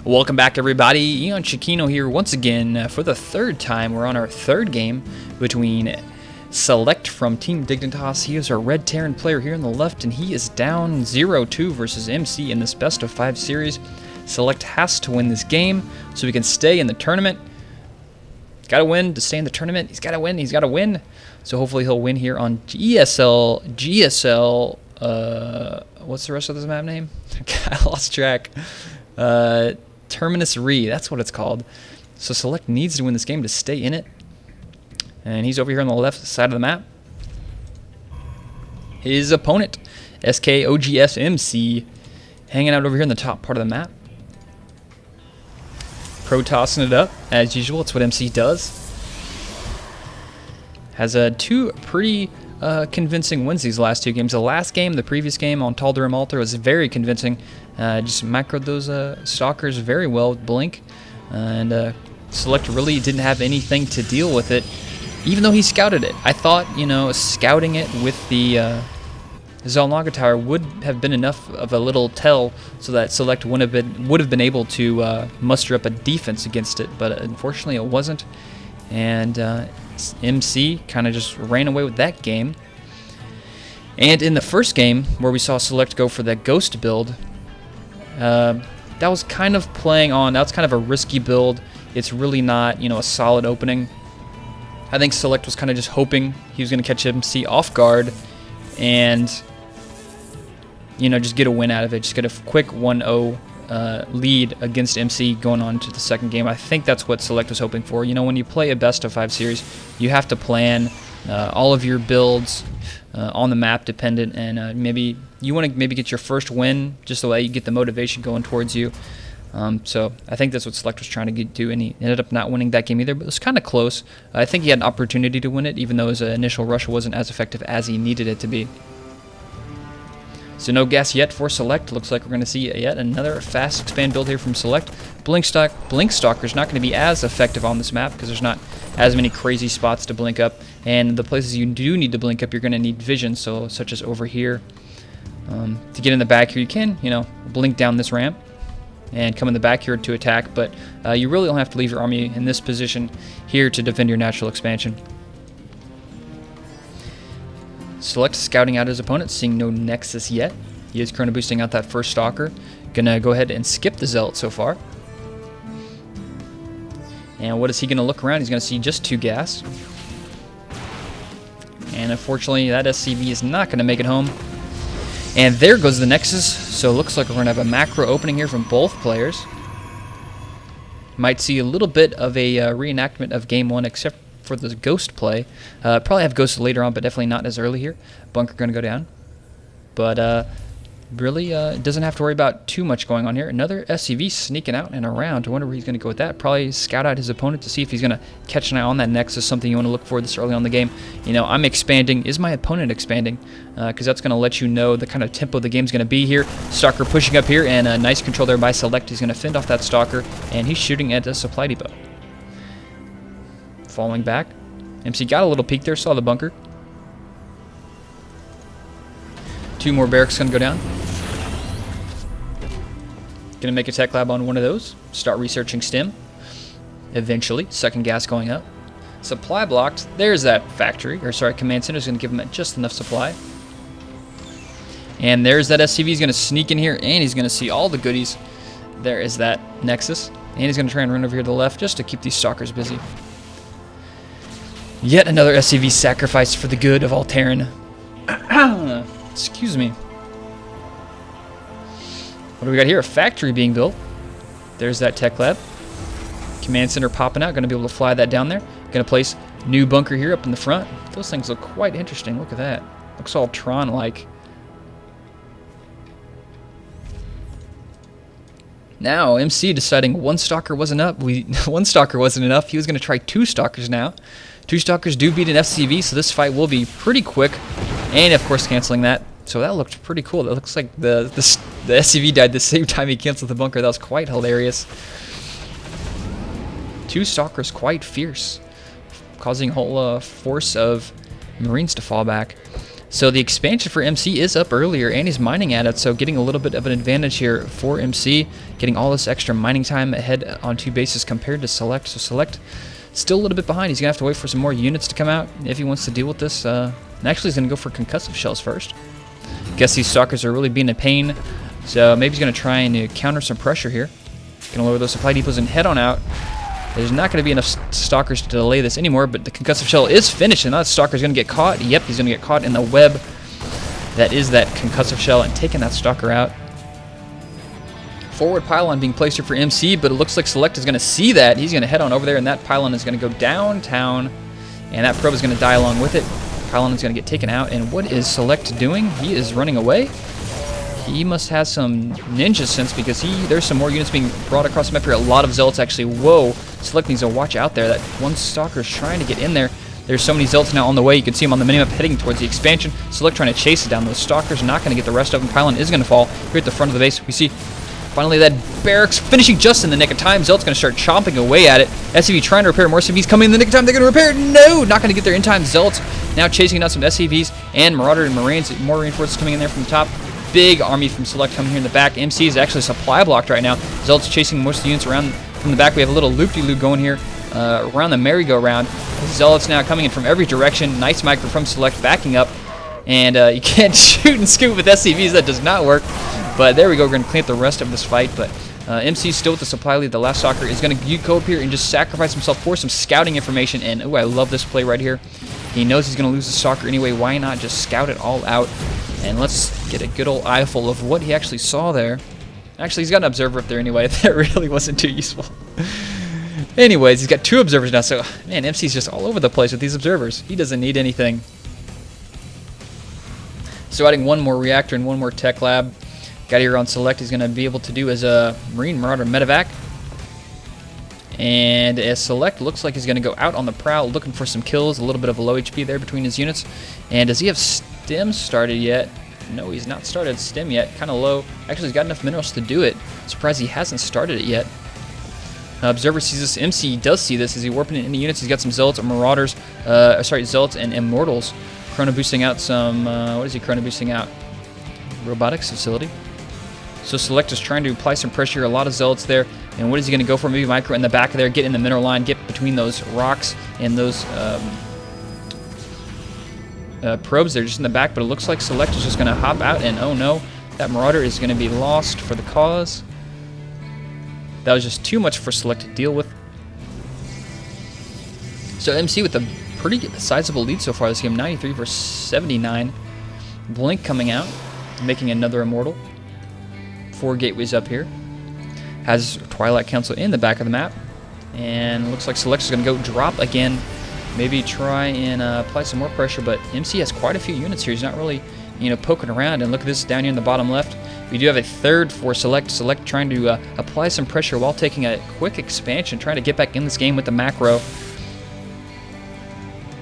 Welcome back, everybody. EonShiKeno here once again for the third time. We're on our third game between Select from Team Dignitas. He is our red Terran player here on the left, and he is down 0-2 versus MC in this best of 5 series. Select has to win this game so we can stay in the tournament. Got to win to stay in the tournament. He's got to win. He's got to win. So hopefully he'll win here on GSL. What's the rest of this map name? I lost track. Terminus Re, that's what it's called. So Select needs to win this game to stay in it. And he's over here on the left side of the map. His opponent, oGsMC, hanging out over here in the top part of the map. Protossing it up, as usual. It's what MC does. Has two pretty convincing wins these last two games. The last game, the previous game on Tal'Darim Altar, was very convincing. Just microed those stalkers very well with Blink. And Select really didn't have anything to deal with it, even though he scouted it. I thought, scouting it with the Zalnaga Tower would have been enough of a little tell so that Select would have been able to muster up a defense against it, but unfortunately it wasn't. And MC kind of just ran away with that game. And in the first game, where we saw Select go for that Ghost build, that was kind of playing on, that's kind of a risky build. It's really not, a solid opening. I think Select was kind of just hoping he was going to catch MC off guard and, just get a win out of it. Just get a quick 1-0 lead against MC going on to the second game. I think that's what Select was hoping for. When you play a best of 5 series, you have to plan all of your builds on the map dependent, and maybe you want to get your first win just so that you get the motivation going towards you. So I think that's what Select was trying to do, and he ended up not winning that game either, but it was kind of close. I think he had an opportunity to win it, even though his initial rush wasn't as effective as he needed it to be. So no gas yet for Select. Looks like we're going to see yet another fast expand build here from Select. Blink Stalker is not going to be as effective on this map because there's not as many crazy spots to blink up, and the places you do need to blink up, you're going to need vision, such as over here. To get in the back here, you can, blink down this ramp and come in the back here to attack, but you really don't have to leave your army in this position here to defend your natural expansion. Select scouting out his opponent, seeing no Nexus yet. He is chrono boosting out that first Stalker. Gonna go ahead and skip the Zealot so far. And what is he gonna look around? He's gonna see just 2 gas. And unfortunately, that SCV is not gonna make it home. And there goes the Nexus. So it looks like we're gonna have a macro opening here from both players. Might see a little bit of a reenactment of game 1, except for the Ghost play. Probably have Ghost later on, but definitely not as early here. Bunker going to go down. But really doesn't have to worry about too much going on here. Another SCV sneaking out and around. I wonder where he's going to go with that. Probably scout out his opponent to see if he's going to catch an eye on that Nexus, something you want to look for this early on in the game. I'm expanding. Is my opponent expanding? Because that's going to let you know the kind of tempo the game's going to be here. Stalker pushing up here, and a nice control there by Select. He's going to fend off that Stalker, and he's shooting at a supply depot. Falling back. MC got a little peek there, saw the bunker. 2 more barracks gonna go down. Gonna make a tech lab on one of those. Start researching stim. Eventually, second gas going up. Supply blocked. There's that factory, or sorry, command center is gonna give him just enough supply. And there's that SCV. He's gonna sneak in here, and he's gonna see all the goodies. There is that Nexus, and he's gonna try and run over here to the left just to keep these stalkers busy. Yet another SCV sacrificed for the good of all Terran. Excuse me. What do we got here? A factory being built. There's that tech lab. Command center popping out. Going to be able to fly that down there. Going to place new bunker here up in the front. Those things look quite interesting. Look at that. Looks all Tron-like. Now, MC deciding one Stalker wasn't enough. One Stalker wasn't enough. He was going to try 2 Stalkers now. 2 Stalkers do beat an FCV, so this fight will be pretty quick. And, of course, canceling that. So that looked pretty cool. That looks like the SCV died the same time he canceled the bunker. That was quite hilarious. 2 Stalkers quite fierce, causing a whole force of Marines to fall back. So the expansion for MC is up earlier, and he's mining at it, so getting a little bit of an advantage here for MC, getting all this extra mining time ahead on 2 bases compared to Select. So Select still a little bit behind. He's going to have to wait for some more units to come out if he wants to deal with this. Actually, he's going to go for concussive shells first. Guess these Stalkers are really being a pain, so maybe he's going to try and counter some pressure here. Going to lower those supply depots and head on out. There's not going to be enough Stalkers to delay this anymore, but the concussive shell is finished, and that Stalker's going to get caught. Yep, he's going to get caught in the web that is that concussive shell and taking that Stalker out. Forward pylon being placed here for MC, but it looks like Select is going to see that. He's going to head on over there, and that pylon is going to go downtown, and that probe is going to die along with it. Pylon is going to get taken out, and what is Select doing? He is running away. He must have some ninja sense because there's some more units being brought across the map here. A lot of Zealots actually. Whoa. Select needs to watch out there. That one Stalker is trying to get in there. There's so many Zealots now on the way. You can see them on the minimap heading towards the expansion. Select trying to chase it down. Those Stalkers not going to get the rest of them. Pylon is going to fall. Here at the front of the base, we see finally that barracks finishing just in the nick of time. Zealot's going to start chomping away at it. SCV trying to repair. More SCVs coming in the nick of time. They're going to repair it. No! Not going to get there in time. Zealots now chasing down some SCVs and Marauder and Marines. More reinforcements coming in there from the top. Big army from Select coming here in the back. MC is actually supply blocked right now. Zealots chasing most of the units around from the back. We have a little loop-de-loop going here around the merry-go-round. Zealots now coming in from every direction. Nice micro from Select backing up. And you can't shoot and scoop with SCVs. That does not work. But there we go. We're going to clean up the rest of this fight. But MC still with the supply lead. The last Stalker is going to go up here and just sacrifice himself for some scouting information. And, ooh, I love this play right here. He knows he's going to lose the Stalker anyway. Why not just scout it all out? And let's get a good old eyeful of what he actually saw there. Actually, he's got an observer up there anyway. That really wasn't too useful. Anyways, he's got 2 observers now. So, man, MC's just all over the place with these observers. He doesn't need anything. So adding 1 more reactor and 1 more tech lab. Got here on Select. He's going to be able to do as a Marine Marauder Medevac. And as Select looks like he's going to go out on the prowl looking for some kills. A little bit of a low HP there between his units. And does he have Stim started yet? No, he's not started Stim yet. Kind of low. Actually, he's got enough minerals to do it. Surprised he hasn't started it yet. Observer sees this. MC does see this. Is he warping it into units? He's got some Zealots and Marauders. Zealots and Immortals. Chrono boosting out some... what is he chrono boosting out? Robotics facility. So Select is trying to apply some pressure. A lot of Zealots there. And what is he going to go for? Maybe micro in the back of there. Get in the mineral line. Get between those rocks and those... probes there just in the back, but it looks like Select is just going to hop out, and oh no, that Marauder is going to be lost for the cause. That was just too much for Select to deal with. So MC with a pretty sizable lead so far this game, 93 versus 79. Blink coming out, making another Immortal. 4 gateways up here. Has Twilight Council in the back of the map, and looks like Select is going to go drop again. Maybe try and apply some more pressure, but MC has quite a few units here. He's not really, poking around. And look at this down here in the bottom left. We do have a 3rd for Select. Select trying to apply some pressure while taking a quick expansion, trying to get back in this game with the macro.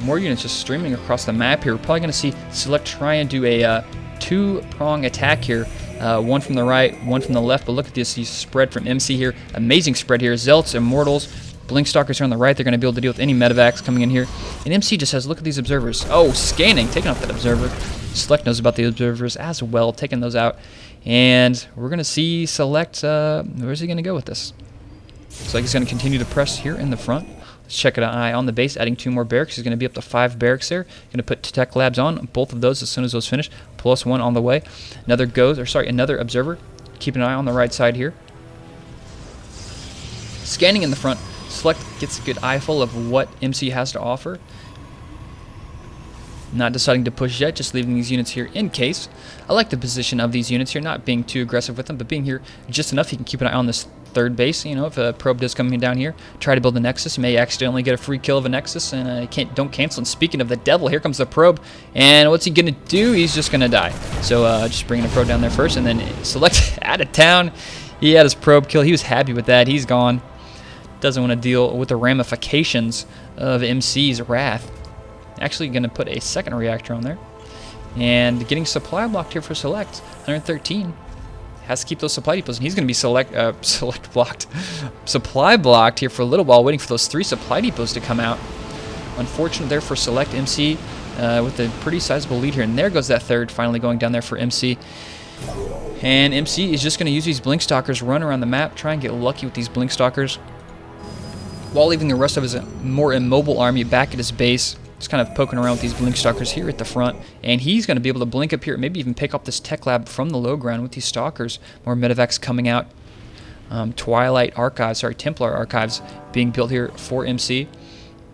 More units just streaming across the map here. We're probably going to see Select try and do a 2-prong attack here. 1 from the right, 1 from the left. But look at this spread from MC here. Amazing spread here. Zealots, Immortals. Blink Stalkers are on the right. They're going to be able to deal with any medevacs coming in here. And MC just says, look at these observers. Oh, scanning, taking off that observer. Select knows about the observers as well, taking those out. And we're going to see Select, where's he going to go with this? Looks like he's going to continue to press here in the front. Let's check an eye on the base, adding 2 more barracks. He's going to be up to 5 barracks there. Going to put tech labs on, both of those as soon as those finish. Plus 1 on the way. Another observer. Keep an eye on the right side here. Scanning in the front. Select gets a good eyeful of what MC has to offer. Not deciding to push yet, just leaving these units here in case. I like the position of these units here, not being too aggressive with them, but being here just enough he can keep an eye on this 3rd base. If a probe does come in down here, try to build a Nexus. You may accidentally get a free kill of a Nexus, and don't cancel. And speaking of the devil, here comes the probe. And what's he going to do? He's just going to die. So just bringing the probe down there first, and then Select out of town. He had his probe kill. He was happy with that. He's gone. Doesn't want to deal with the ramifications of MC's wrath. Actually going to put a 2nd reactor on there. And getting supply blocked here for Select. 113. Has to keep those supply depots. And he's going to be supply blocked here for a little while, waiting for those 3 supply depots to come out. Unfortunate there for Select. MC with a pretty sizable lead here. And there goes that third, finally going down there for MC. And MC is just going to use these blink stalkers, run around the map, try and get lucky with these blink stalkers, while leaving the rest of his more immobile army back at his base. Just kind of poking around with these blink stalkers here at the front. And he's going to be able to blink up here, maybe even pick up this tech lab from the low ground with these stalkers. More medevacs coming out. Twilight Archives, sorry, Templar Archives being built here for MC.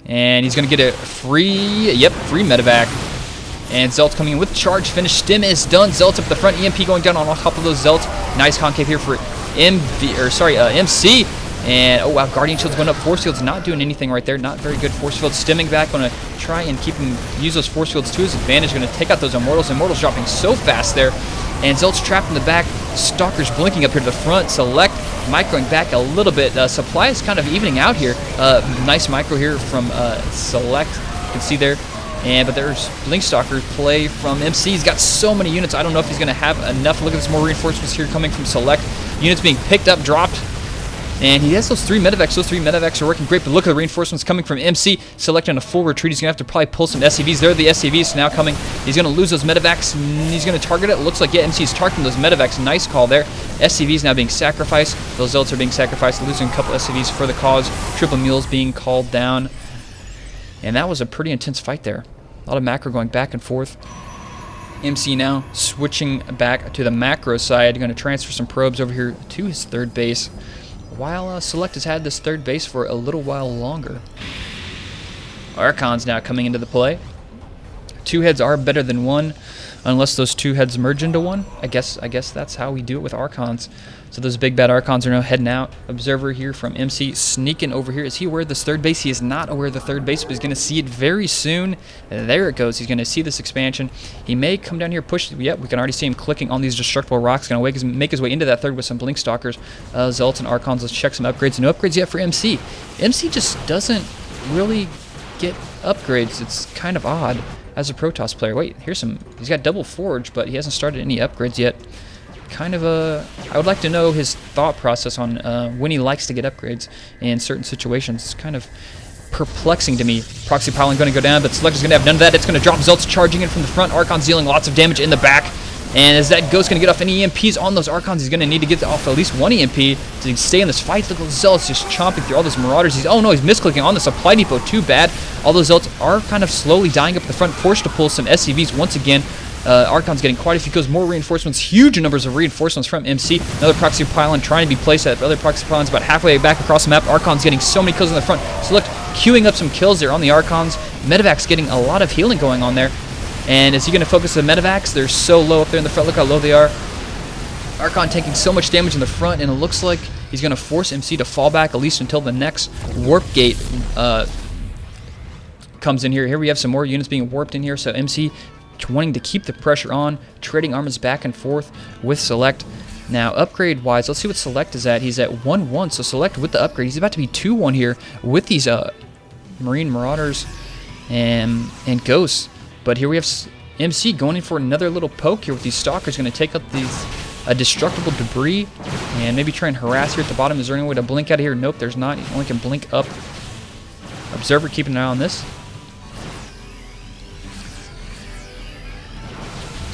And he's going to get a free medevac. And Zelt's coming in with charge finish. Stim is done. Zelt's up the front. EMP going down on a couple of those Zelts. Nice concave here for MC. And, oh wow, Guardian Shield's going up. Force Field's not doing anything right there. Not very good. Force Field stimming back. Going to try and use those Force Fields to his advantage. Going to take out those Immortals. Immortals dropping so fast there. And Zelt's trapped in the back. Stalkers blinking up here to the front. Select microing back a little bit. Supply is kind of evening out here. Nice micro here from Select. You can see there. But there's Blink Stalker play from MC. He's got so many units. I don't know if he's going to have enough. Look at this, more reinforcements here coming from Select. Units being picked up, dropped. And he has those 3 medevacs. Those 3 medevacs are working great. But look at the reinforcements coming from MC. Select on a full retreat. He's going to have to probably pull some SCVs. There are the SCVs now coming. He's going to lose those medevacs. He's going to target it. Looks like, yeah, MC's targeting those medevacs. Nice call there. SCVs now being sacrificed. Those Zelts are being sacrificed. Losing a couple SCVs for the cause. Triple mules being called down. And that was a pretty intense fight there. A lot of macro going back and forth. MC now switching back to the macro side. Going to transfer some probes over here to his third base, while Select has had this third base for a little while longer. Archons now coming into the play. 2 heads are better than 1, unless those 2 heads merge into 1. I guess that's how we do it with Archons. So those big bad Archons are now heading out. Observer here from MC sneaking over here. Is he aware of this third base? He is not aware of the third base, but he's going to see it very soon. There it goes. He's going to see this expansion. He may come down here, push. Yep, we can already see him clicking on these destructible rocks. Going to make his way into that third with some Blink Stalkers. Zelts and Archons. Let's check some upgrades. No upgrades yet for MC. MC just doesn't really get upgrades. It's kind of odd as a Protoss player. Wait, here's some. He's got double forge, but he hasn't started any upgrades yet. Kind of I would like to know his thought process on when he likes to get upgrades in certain situations. It's kind of perplexing to me. Proxy Pylon going to go down, but Select is going to have none of that. It's going to drop Zelts charging in from the front. Archon's dealing lots of damage in the back. And as that Ghost going to get off any EMPs on those Archons, he's going to need to get off at least 1 EMP to stay in this fight. Look at those Zelts just chomping through all those Marauders. Oh no, he's misclicking on the supply depot. Too bad. All those Zelts are kind of slowly dying up the front, forced to pull some SCVs once again. Archon's getting quite a few kills, more reinforcements, huge numbers of reinforcements from MC. Another Proxy Pylon trying to be placed at other Proxy Pylons about halfway back across the map. Archon's getting so many kills in the front. Select queuing up some kills there on the Archons. Medevac's getting a lot of healing going on there. And is he going to focus the Medevacs? They're so low up there in the front. Look how low they are. Archon taking so much damage in the front, and it looks like he's going to force MC to fall back at least until the next warp gate comes in here. Here we have some more units being warped in here, so MC wanting to keep the pressure on, trading armies back and forth with Select. Now, upgrade-wise, let's see what Select is at. He's at 1-1, so Select with the upgrade. He's about to be 2-1 here with these Marine Marauders and Ghosts. But here we have MC going in for another little poke here with these Stalkers. Going to take up these destructible debris and maybe try and harass here at the bottom. Is there any way to blink out of here? Nope, there's not. You only can blink up. Observer keeping an eye on this.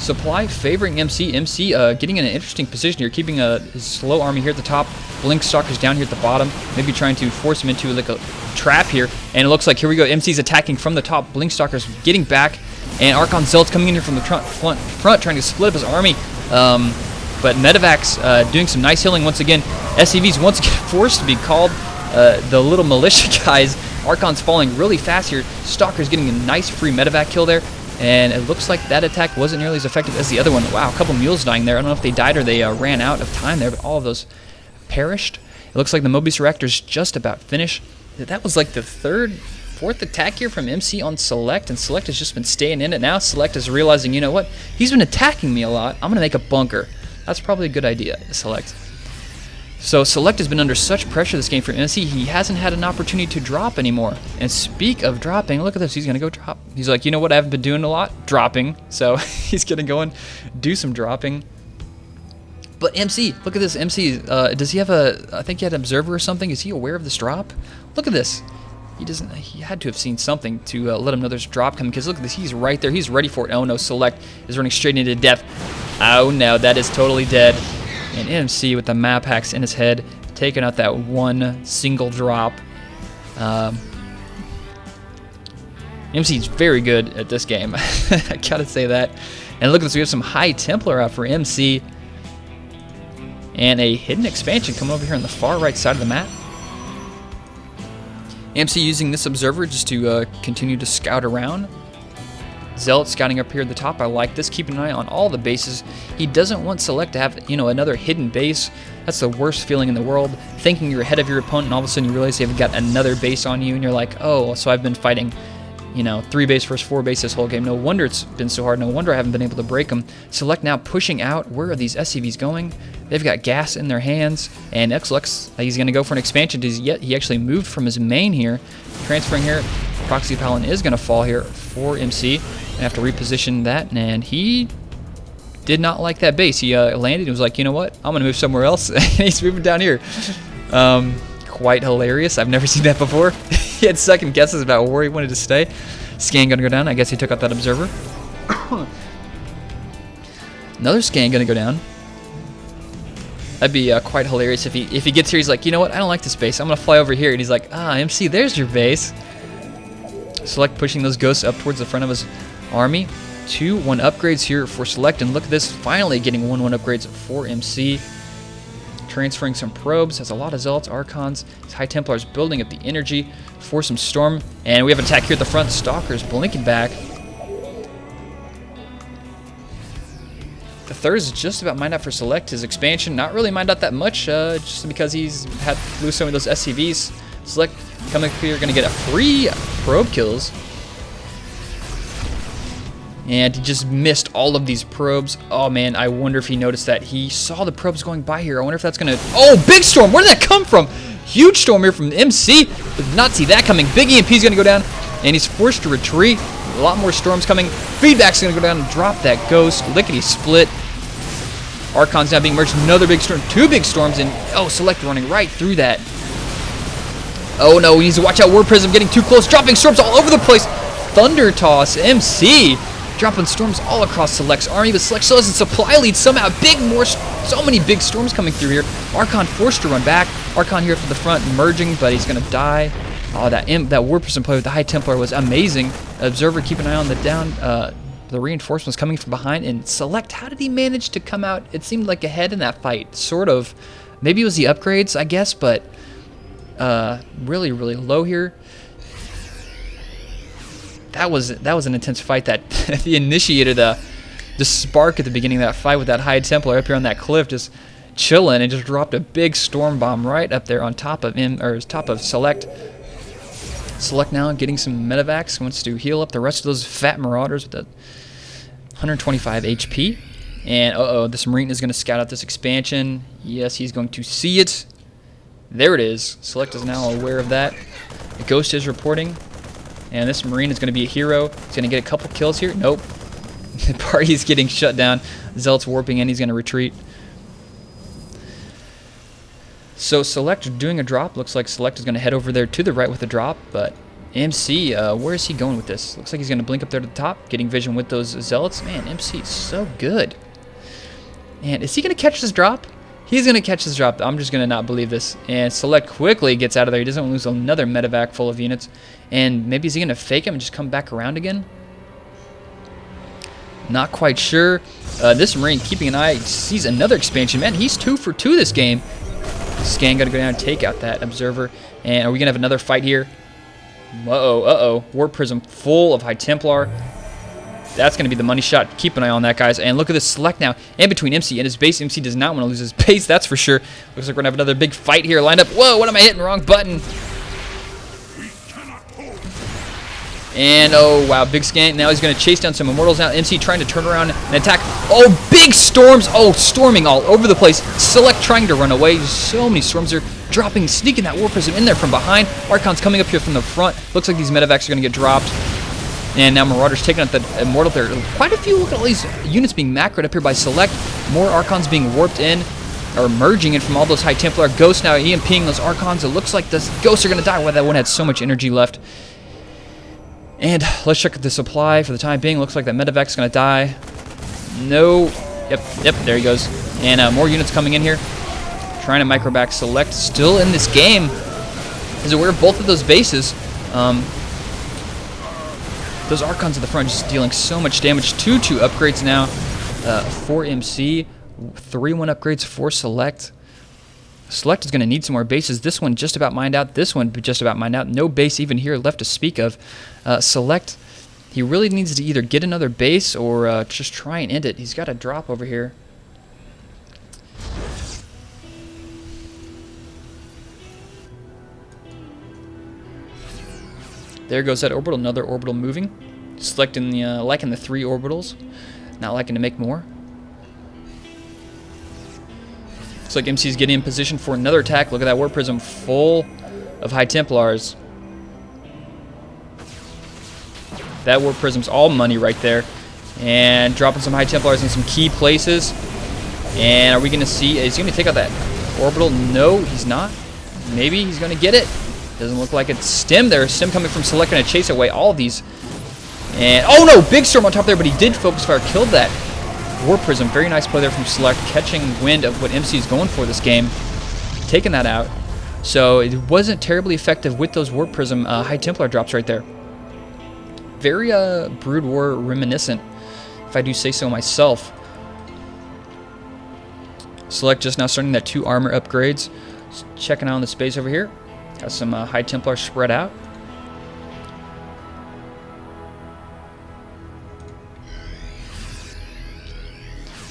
Supply favoring MC. MC getting in an interesting position here, keeping his slow army here at the top. Blink Stalkers down here at the bottom, maybe trying to force him into like a trap here. And it looks like, here we go, MC's attacking from the top. Blink Stalkers getting back, and Archon Zelt's coming in here from the front trying to split up his army. But Medevac's doing some nice healing once again. SCVs once again forced to be called the little militia guys. Archon's falling really fast here. Stalker's getting a nice free Medevac kill there. And it looks like that attack wasn't nearly as effective as the other one. Wow, a couple mules dying there. I don't know if they died or they ran out of time there, but all of those perished. It looks like the Mobius Reactor's just about finished. That was like the fourth attack here from MC on Select, and Select has just been staying in it. Now Select is realizing, you know what? He's been attacking me a lot. I'm going to make a bunker. That's probably a good idea, Select. So Select has been under such pressure this game for MC, he hasn't had an opportunity to drop anymore. And speak of dropping, look at this, he's going to go drop. He's like, you know what, I haven't been doing a lot? Dropping. So he's going to go and do some dropping. But MC, look at this, MC, does he have I think he had an observer or something? Is he aware of this drop? Look at this. He had to have seen something to let him know there's a drop coming, because look at this, he's right there, he's ready for it. Oh no, Select is running straight into death. Oh no, that is totally dead. And EonShiKeno with the map hacks in his head, taking out that one single drop. EonShiKeno is very good at this game. I gotta say that. And look at this, we have some high Templar out for EonShiKeno. And a hidden expansion coming over here on the far right side of the map. EonShiKeno using this observer just to continue to scout around. Zealot scouting up here at the top. I like this, keeping an eye on all the bases. He doesn't want Select to have, you know, another hidden base. That's the worst feeling in the world. Thinking you're ahead of your opponent, and all of a sudden you realize they've got another base on you, and you're like, oh, so I've been fighting, you know, 3 base versus 4 base this whole game. No wonder it's been so hard. No wonder I haven't been able to break them. Select now pushing out. Where are these SCVs going? They've got gas in their hands. And Xlux, he's going to go for an expansion. He actually moved from his main here. Transferring here. Proxy Paladin is going to fall here for EonShiKeno. I have to reposition that. And he did not like that base. He landed and was like, you know what? I'm going to move somewhere else. And he's moving down here. Quite hilarious. I've never seen that before. He had second guesses about where he wanted to stay. Scan gonna go down. I guess he took out that observer. Another scan gonna go down. That'd be quite hilarious if he gets here. He's like, you know what? I don't like this base. I'm gonna fly over here. And he's like, ah, MC, there's your base. Select pushing those ghosts up towards the front of his army. 2-1 upgrades here for Select, and look at this, finally getting 1-1 upgrades for EonShiKeno. Transferring some probes, has a lot of Zealots, Archons, his High Templars building up the energy for some Storm, and we have an attack here at the front. Stalkers blinking back. The third is just about mined out for Select. His expansion, not really mined out that much, just because he's had to lose some of those SCVs. Select coming up here, going to get a free probe kills. And he just missed all of these probes. Oh man, I wonder if he noticed that. He saw the probes going by here. I wonder if that's gonna... Oh, big storm! Where did that come from? Huge storm here from EonShiKeno. Did not see that coming. Big EMP is gonna go down, and he's forced to retreat. A lot more storms coming. Feedback's gonna go down and drop that ghost. Lickety split. Archon's now being merged. Another big storm. 2 big storms, and oh, Select running right through that. Oh no, he needs to watch out. War Prism getting too close. Dropping storms all over the place. Thunder Toss. EonShiKeno. Dropping storms all across Select's army, but Select still has a supply lead somehow. So many big storms coming through here. Archon forced to run back. Archon here for the front, merging, but he's going to die. Oh, that War Prism play with the High Templar was amazing. Observer, keep an eye on the down. The reinforcements coming from behind. And Select, how did he manage to come out? It seemed like ahead in that fight, sort of. Maybe it was the upgrades, I guess, but really, really low here. That was an intense fight. That he initiated the spark at the beginning of that fight with that High Templar up here on that cliff, just chilling, and just dropped a big storm bomb right up there on top of him, or top of Select. Select now getting some medevacs, wants to heal up the rest of those fat marauders with the 125 HP. And this Marine is going to scout out this expansion. Yes, he's going to see it. There it is. Select is now aware of that. The Ghost is reporting. And this Marine is going to be a hero. He's going to get a couple kills here. Nope. The party's getting shut down. Zealot's warping in. He's going to retreat. So Select doing a drop. Looks like Select is going to head over there to the right with the drop. But EonShiKeno, where is he going with this? Looks like he's going to blink up there to the top. Getting vision with those Zealots. Man, EonShiKeno is so good. And is he going to catch this drop? He's going to catch this drop. I'm just going to not believe this. And Select quickly gets out of there. He doesn't want to lose another medevac full of units. And maybe is he going to fake him and just come back around again? Not quite sure. This Marine keeping an eye, sees another expansion. Man, he's 2 for 2 this game. Scan got to go down and take out that Observer. And are we going to have another fight here? Uh-oh. War Prism full of High Templar. That's going to be the money shot. Keep an eye on that, guys. And look at this Select now. In between EonShiKeno and his base. EonShiKeno does not want to lose his base, that's for sure. Looks like we're going to have another big fight here lined up. Whoa, what am I hitting? Wrong button. And, oh, wow, big scan. Now he's going to chase down some Immortals now. EonShiKeno trying to turn around and attack. Oh, big storms. Oh, storming all over the place. Select trying to run away. So many storms are dropping, sneaking that War Prism in there from behind. Archon's coming up here from the front. Looks like these medevacs are going to get dropped. And now Marauders taking out the Immortal there. Quite a few, look at all these units being macroed up here by Select. More Archons being warped in. are merging in from all those High Templar. Ghosts now EMPing those Archons. It looks like the Ghosts are going to die. Well, that one had so much energy left. And let's check the supply for the time being. Looks like that Medevac is going to die. No. Yep, there he goes. And more units coming in here. Trying to microback Select. Still in this game. Is aware of both of those bases. Those Archons at the front just dealing so much damage. 2-2 upgrades now for MC. 3-1 upgrades for Select. Select is going to need some more bases. This one just about mined out. This one just about mined out. No base even here left to speak of. Select, he really needs to either get another base or just try and end it. He's got a drop over here. There goes that orbital. Another orbital moving. Selecting the liking the 3 orbitals. Not liking to make more. Looks like MC's getting in position for another attack. Look at that War Prism full of High Templars. That War Prism's all money right there. And dropping some High Templars in some key places. And are we going to see... Is he going to take out that orbital? No, he's not. Maybe he's going to get it. Doesn't look like it's Stim there. Stim coming from Select, going to chase away all of these. And... Oh no! Big Storm on top there, but he did focus fire. Killed that War Prism. Very nice play there from Select, catching wind of what MC is going for this game, taking that out. So it wasn't terribly effective with those War Prism High Templar drops right there. Very Brood War reminiscent, if I do say so myself. Select just now starting that 2 armor upgrades. Just checking out on the space over here. Got some High Templar spread out.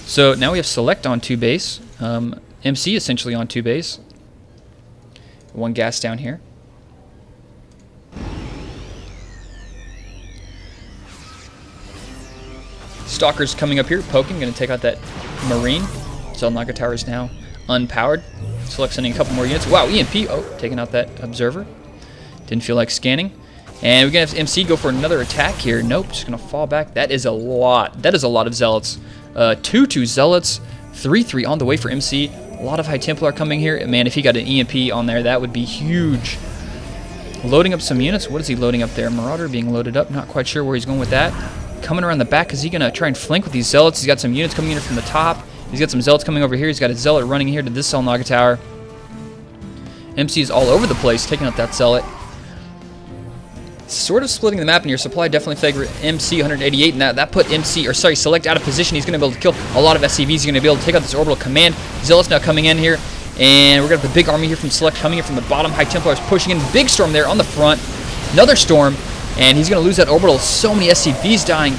So now we have Select on 2 base, MC essentially on 2 base. 1 gas down here. Stalker's coming up here, poking, going to take out that Marine. Zelnaga Tower is now unpowered. Select sending a couple more units. Wow, EMP, oh, taking out that Observer. Didn't feel like scanning. And we're going to have MC go for another attack here. Nope, just going to fall back. That is a lot. That is a lot of Zealots. 2-2 Zealots, 3-3 on the way for MC. A lot of High Templar coming here. Man, if he got an EMP on there, that would be huge. Loading up some units. What is he loading up there? Marauder being loaded up. Not quite sure where he's going with that. Coming around the back. Is he going to try and flank with these Zealots? He's got some units coming in from the top. He's got some Zealots coming over here. He's got a Zealot running here to this Zelnaga Tower. MC is all over the place, taking out that Zealot. Sort of splitting the map in your supply, definitely favor MC 188, and that put Select out of position. He's going to be able to kill a lot of SCVs. He's going to be able to take out this orbital command. Zealots now coming in here, and we're going to have the big army here from Select coming in from the bottom. High Templars pushing in. Big Storm there on the front. Another Storm, and he's going to lose that orbital. So many SCVs dying,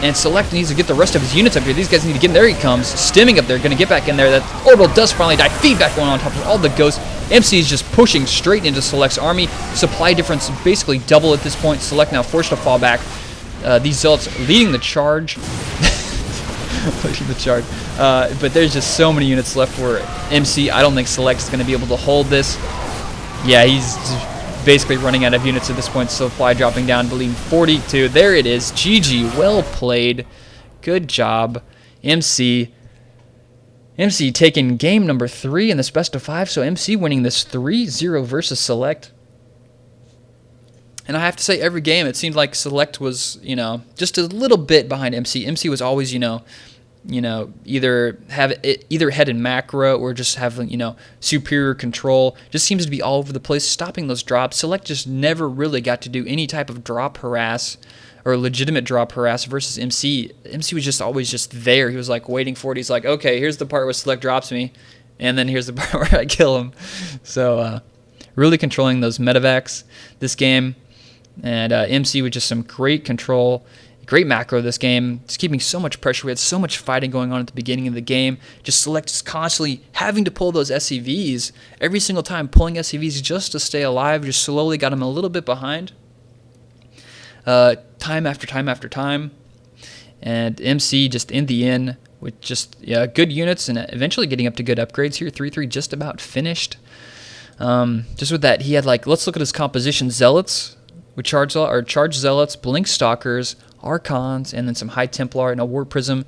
and Select needs to get the rest of his units up here. These guys need to get in. There he comes, stimming up there, going to get back in there. That orbital does finally die. Feedback going on top of all the ghosts. MC is just pushing straight into Select's army. Supply difference basically double at this point. Select now forced to fall back. These Zealots leading the charge. Leading the charge. But there's just so many units left for MC. I don't think Select's going to be able to hold this. Yeah, he's basically running out of units at this point. Supply dropping down to lead 42. There it is. GG. Well played. Good job, MC. MC taking game number 3 in this best of 5, so MC winning this 3-0 versus Select. And I have to say, every game it seemed like Select was, just a little bit behind MC. MC was always, either head in macro or just have, superior control. Just seems to be all over the place, stopping those drops. Select just never really got to do any type of drop harass or legitimate drop harass versus MC. MC was just always just there. He was like waiting for it. He's like, okay, here's the part where Select drops me, and then here's the part where I kill him. So really controlling those medevacs this game, and MC with just some great control, great macro this game, just keeping so much pressure. We had so much fighting going on at the beginning of the game. Just Select just constantly having to pull those SCVs every single time, pulling SCVs just to stay alive. Just slowly got him a little bit behind. Time after time after time, and MC just in the end with just good units and eventually getting up to good upgrades here. 3-3 just about finished. Just with that, he had let's look at his composition: Zealots with charge Zealots, Blink Stalkers, Archons, and then some High Templar and a War Prism.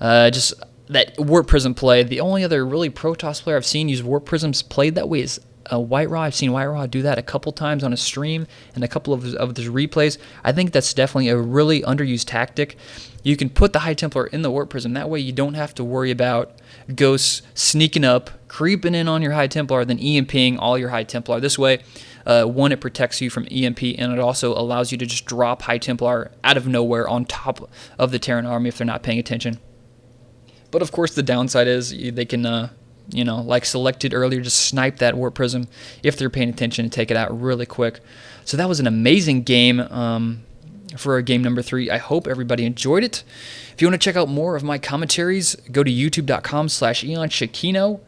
Just that Warp Prism play. The only other really Protoss player I've seen use Warp Prisms played that way is White Raw. I've seen White Raw do that a couple times on a stream and a couple of his replays. I think that's definitely a really underused tactic. You can put the High Templar in the Warp Prism. That way you don't have to worry about ghosts sneaking up, creeping in on your High Templar, then EMPing all your High Templar. This way, one, it protects you from EMP, and it also allows you to just drop High Templar out of nowhere on top of the Terran army if they're not paying attention. But of course, the downside is they can, like selected earlier, just snipe that Warp Prism if they're paying attention and take it out really quick. So that was an amazing game for game number 3. I hope everybody enjoyed it. If you want to check out more of my commentaries, go to youtube.com/EonShiKeno.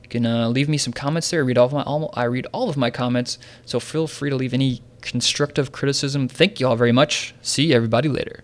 You can leave me some comments there. I read all of my comments, so feel free to leave any constructive criticism. Thank you all very much. See everybody later.